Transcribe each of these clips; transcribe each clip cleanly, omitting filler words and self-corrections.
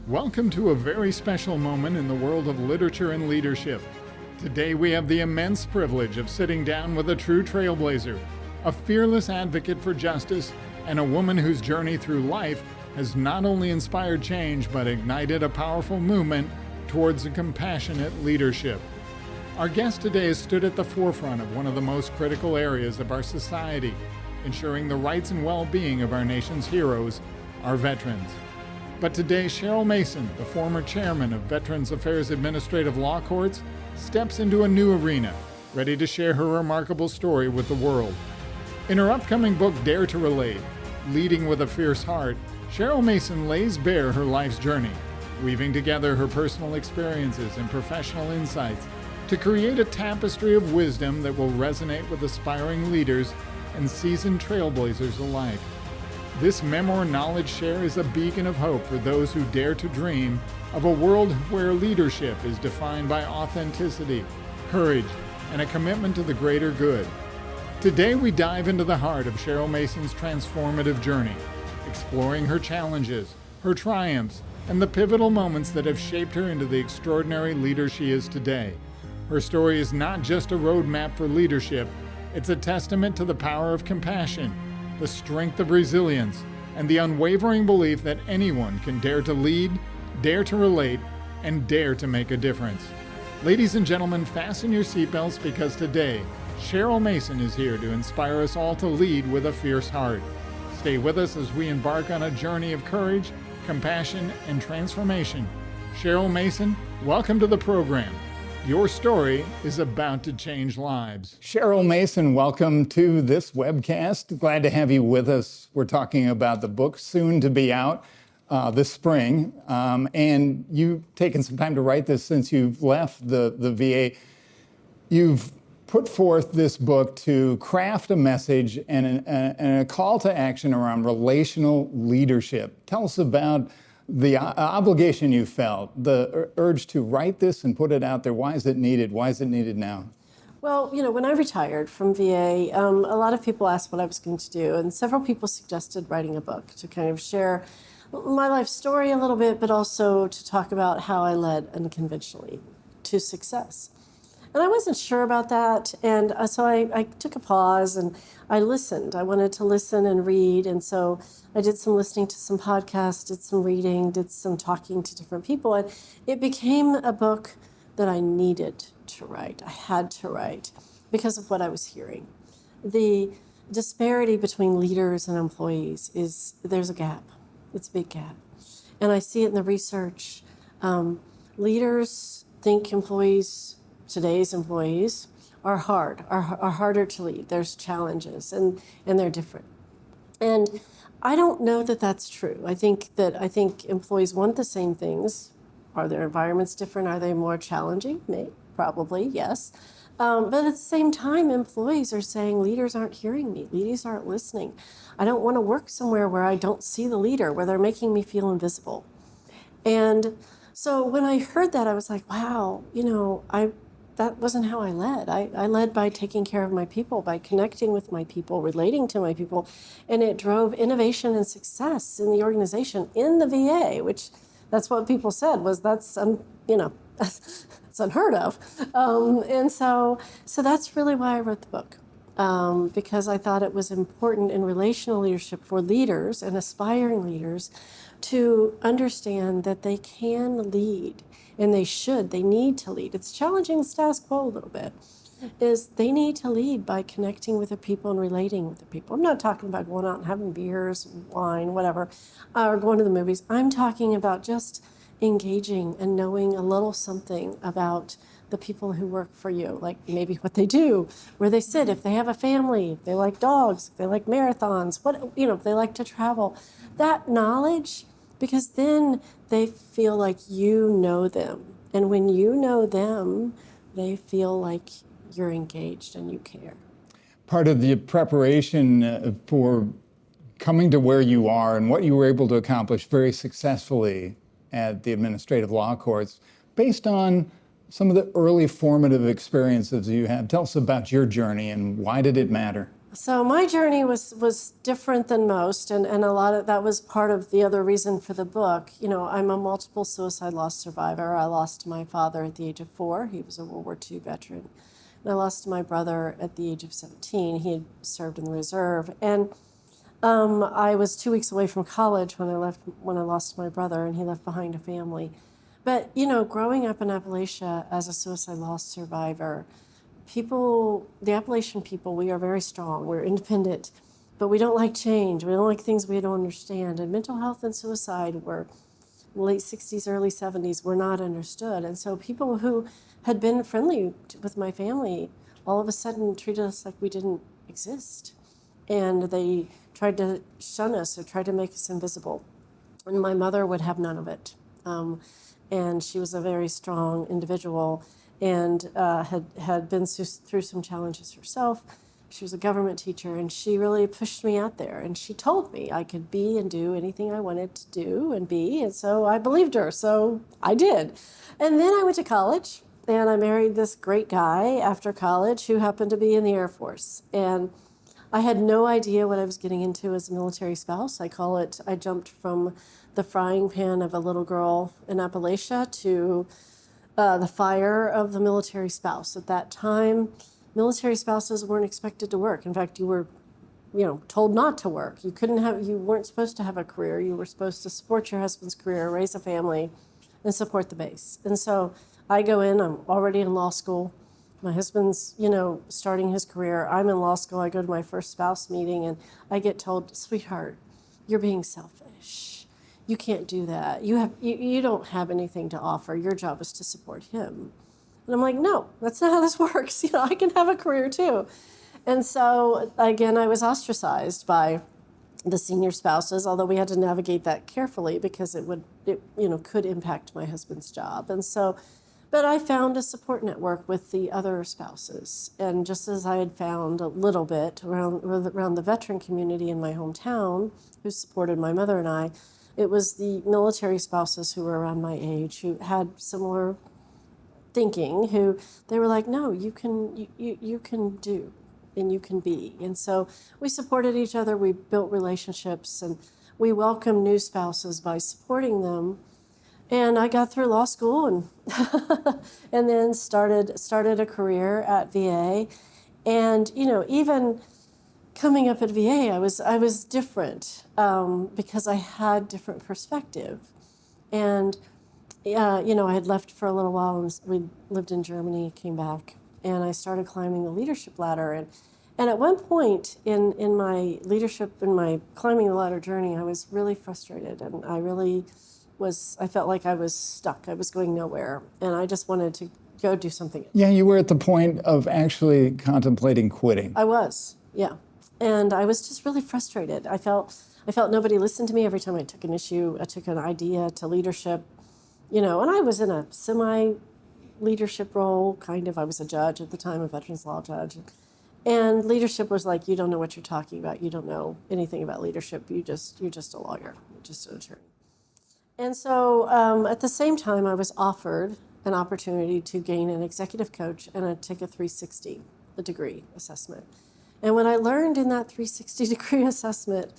Welcome to a very special moment in the world of literature and leadership. Today we have the immense privilege of sitting down with a true trailblazer, a fearless advocate for justice, and a woman whose journey through life has not only inspired change but ignited a powerful movement towards a compassionate leadership. Our guest today has stood at the forefront of one of the most critical areas of our society, ensuring the rights and well-being of our nation's heroes, our veterans. But today, Cheryl Mason, the former chairman of Veterans Affairs Administrative Law Courts, steps into a new arena, ready to share her remarkable story with the world. In her upcoming book, Dare to Relate, Leading with a Fierce Heart, Cheryl Mason lays bare her life's journey, weaving together her personal experiences and professional insights to create a tapestry of wisdom that will resonate with aspiring leaders and seasoned trailblazers alike. This memoir knowledge share is a beacon of hope for those who dare to dream of a world where leadership is defined by authenticity, courage, and a commitment to the greater good. Today we dive into the heart of Cheryl Mason's transformative journey, exploring her challenges, her triumphs, and the pivotal moments that have shaped her into the extraordinary leader she is today. Her story is not just a roadmap for leadership, it's a testament to the power of compassion, the strength of resilience, and the unwavering belief that anyone can dare to lead, dare to relate, and dare to make a difference. Ladies and gentlemen, fasten your seatbelts because today, Cheryl Mason is here to inspire us all to lead with a fierce heart. Stay with us as we embark on a journey of courage, compassion, and transformation. Cheryl Mason, welcome to the program. Your story is about to change lives. Cheryl Mason, welcome to this webcast. Glad to have you with us. We're talking about the book soon to be out this spring. And you've taken some time to write this since you've left the VA. You've put forth this book to craft a message and a call to action around relational leadership. Tell us about the obligation you felt, the urge to write this and put it out there. Why is it needed? Why is it needed now? Well, when I retired from VA, a lot of people asked what I was going to do, and several people suggested writing a book to kind of share my life story a little bit, but also to talk about how I led unconventionally to success. And I wasn't sure about that, and so I took a pause and I listened. I wanted to listen and read, and so I did some listening to some podcasts, did some reading, did some talking to different people, and it became a book that I needed to write. I had to write because of what I was hearing. The disparity between leaders and employees there's a gap. It's a big gap. And I see it in the research. Leaders think today's employees are harder to lead. There's challenges and they're different. And I don't know that that's true. I think employees want the same things. Are their environments different? Are they more challenging? Maybe, probably, yes. But at the same time, employees are saying leaders aren't hearing me. Leaders aren't listening. I don't want to work somewhere where I don't see the leader, where they're making me feel invisible. And so when I heard that, I was like, wow, that wasn't how I led. I led by taking care of my people, by connecting with my people, relating to my people, and it drove innovation and success in the organization, in the VA, which that's what people said was that's unheard of. And so that's really why I wrote the book, because I thought it was important in relational leadership for leaders and aspiring leaders to understand that they can lead. And they need to lead. It's challenging the status quo a little bit, is they need to lead by connecting with the people and relating with the people. I'm not talking about going out and having beers, wine, whatever, or going to the movies. I'm talking about just engaging and knowing a little something about the people who work for you, like maybe what they do, where they sit, if they have a family, if they like dogs, if they like marathons, if they like to travel. That knowledge, because then they feel like you know them. And when you know them, they feel like you're engaged and you care. Part of the preparation for coming to where you are and what you were able to accomplish very successfully at the administrative law courts, based on some of the early formative experiences you had. Tell us about your journey and why did it matter? So my journey was different than most, and a lot of that was part of the other reason for the book. You know, I'm a multiple suicide loss survivor. I lost my father at the age of 4. He was a World War II veteran. And I lost my brother at the age of 17. He had served in the reserve. And I was 2 weeks away from college when I lost my brother, and he left behind a family. But, you know, growing up in Appalachia as a suicide loss survivor, the Appalachian people, we are very strong. We're independent, but we don't like change. We don't like things we don't understand. And mental health and suicide were late 60s, early 70s were not understood. And so people who had been friendly with my family all of a sudden treated us like we didn't exist. And they tried to shun us or tried to make us invisible. And my mother would have none of it. And she was a very strong individual and had been through some challenges herself. She was a government teacher, and she really pushed me out there. And she told me I could be and do anything I wanted to do and be. And so I believed her. So I did. And then I went to college, and I married this great guy after college who happened to be in the Air Force. And I had no idea what I was getting into as a military spouse. I jumped from the frying pan of a little girl in Appalachia to the fire of the military spouse. At that time, military spouses weren't expected to work. In fact, you were, told not to work. You weren't supposed to have a career. You were supposed to support your husband's career, raise a family, and support the base. And so I go in, I'm already in law school. My husband's, starting his career. I'm in law school. I go to my first spouse meeting, and I get told, sweetheart, you're being selfish. You can't do that. You don't have anything to offer. Your job is to support him. And I'm like, no, that's not how this works. I can have a career too. And so, again, I was ostracized by the senior spouses, although we had to navigate that carefully because it could impact my husband's job. And so, but I found a support network with the other spouses. And just as I had found a little bit around the veteran community in my hometown who supported my mother and I, it was the military spouses who were around my age who had similar thinking, who they were like, no, you can do and you can be. And so we supported each other, we built relationships, and we welcomed new spouses by supporting them. And I got through law school and and then started a career at VA. And even coming up at VA, I was different because I had different perspective. And I had left for a little while, and we lived in Germany, came back, and I started climbing the leadership ladder. And at one point in my leadership, in my climbing the ladder journey, I was really frustrated, and I felt like I was stuck. I was going nowhere, and I just wanted to go do something. Yeah, you were at the point of actually contemplating quitting. I was, yeah. And I was just really frustrated. I felt nobody listened to me every time I took an issue, I took an idea to leadership, and I was in a semi-leadership role, kind of. I was a judge at the time, a veterans law judge. And leadership was like, you don't know what you're talking about. You don't know anything about leadership. You're just a lawyer. You're just an attorney. And so at the same time, I was offered an opportunity to gain an executive coach and take a 360 degree assessment. And what I learned in that 360 degree assessment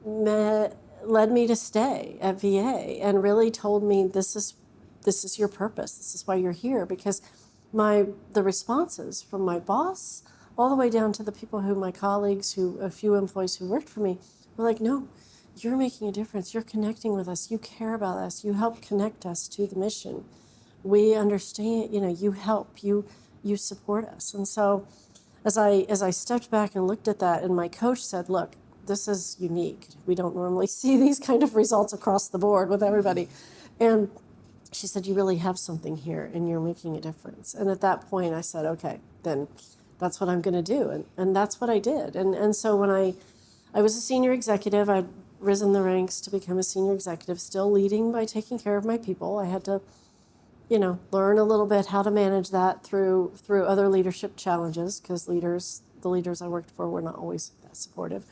led me to stay at VA and really told me this is your purpose. This is why you're here. Because the responses from my boss all the way down to the people my colleagues, a few employees who worked for me, were like, no, you're making a difference. You're connecting with us. You care about us. You help connect us to the mission. We understand, you help, you support us. And so as I stepped back and looked at that, and my coach said, look, this is unique. We don't normally see these kind of results across the board with everybody. And she said, you really have something here, and you're making a difference. And at that point, I said, okay, then that's what I'm going to do. And that's what I did. And so when I was a senior executive, I'd risen the ranks to become a senior executive, still leading by taking care of my people. I had to learn a little bit how to manage that through other leadership challenges, because the leaders I worked for were not always that supportive.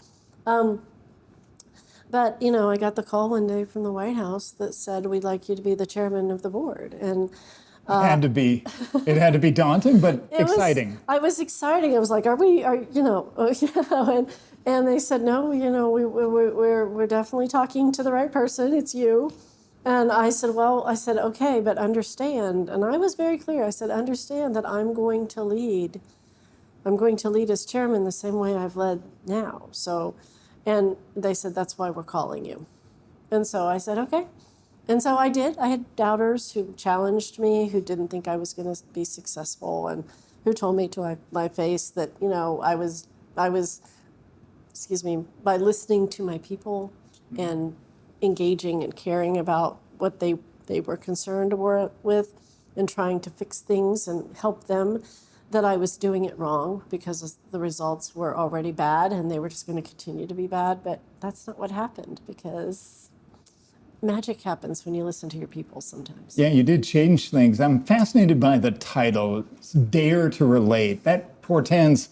But, I got the call one day from the White House that said, we'd like you to be the chairman of the board. And It had to be daunting, but exciting. I was exciting. I was like, and they said, no, we're definitely talking to the right person. It's you. And I said, okay, but understand. And I was very clear. I said, understand that I'm going to lead. I'm going to lead as chairman the same way I've led now. So, and they said, that's why we're calling you. And so I said, okay. And so I did. I had doubters who challenged me, who didn't think I was going to be successful, and who told me to my face that, I was, by listening to my people and engaging and caring about what they were concerned with and trying to fix things and help them, that I was doing it wrong because the results were already bad and they were just going to continue to be bad. But that's not what happened, because magic happens when you listen to your people sometimes. Yeah, you did change things. I'm fascinated by the title, Dare to Relate. That portends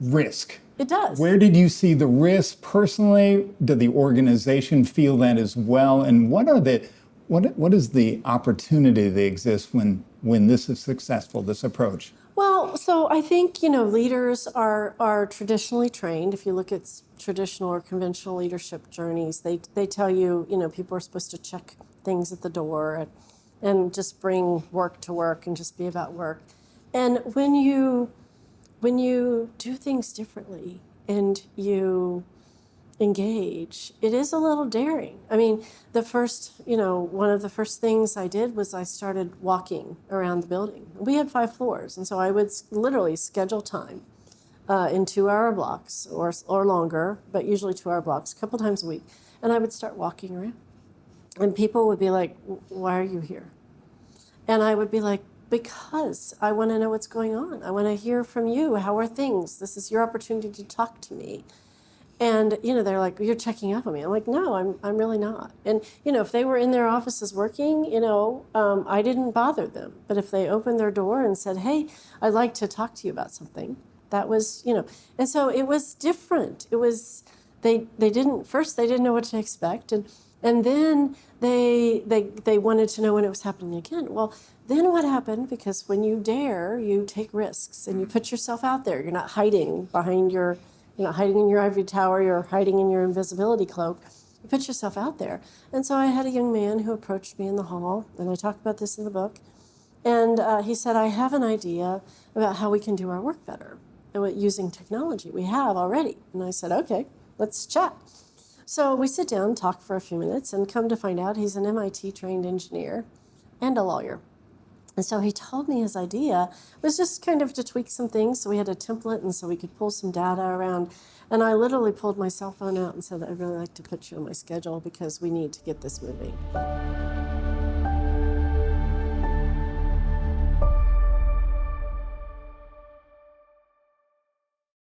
risk. It does. Where did you see the risk personally? Did the organization feel that as well? And what is the opportunity that exists when this is successful, this approach? Well, so I think, leaders are traditionally trained. If you look at traditional or conventional leadership journeys, they tell you, people are supposed to check things at the door and just bring work to work and just be about work. And when you do things differently and you engage, it is a little daring. I mean, one of the first things I did was I started walking around the building. We had 5 floors, and so I would literally schedule time in 2-hour blocks or longer, but usually 2-hour blocks, a couple times a week. And I would start walking around. And people would be like, why are you here? And I would be like, because I want to know what's going on. I want to hear from you. How are things? This is your opportunity to talk to me. And, they're like, you're checking up on me. I'm like, no, I'm really not. And, if they were in their offices working, I didn't bother them. But if they opened their door and said, hey, I'd like to talk to you about something, that was, and so it was different. It was, they didn't know what to expect. And then they wanted to know when it was happening again. Well, then what happened? Because when you dare, you take risks and you put yourself out there. You're not hiding behind you're not hiding in your ivory tower, you're hiding in your invisibility cloak. You put yourself out there. And so I had a young man who approached me in the hall, and I talk about this in the book. And he said, I have an idea about how we can do our work better using technology we have already. And I said, okay, let's chat. So we sit down, talk for a few minutes, and come to find out he's an MIT-trained engineer and a lawyer. And so he told me his idea was just kind of to tweak some things. So we had a template, and so we could pull some data around. And I literally pulled my cell phone out and said, I'd really like to put you on my schedule because we need to get this moving.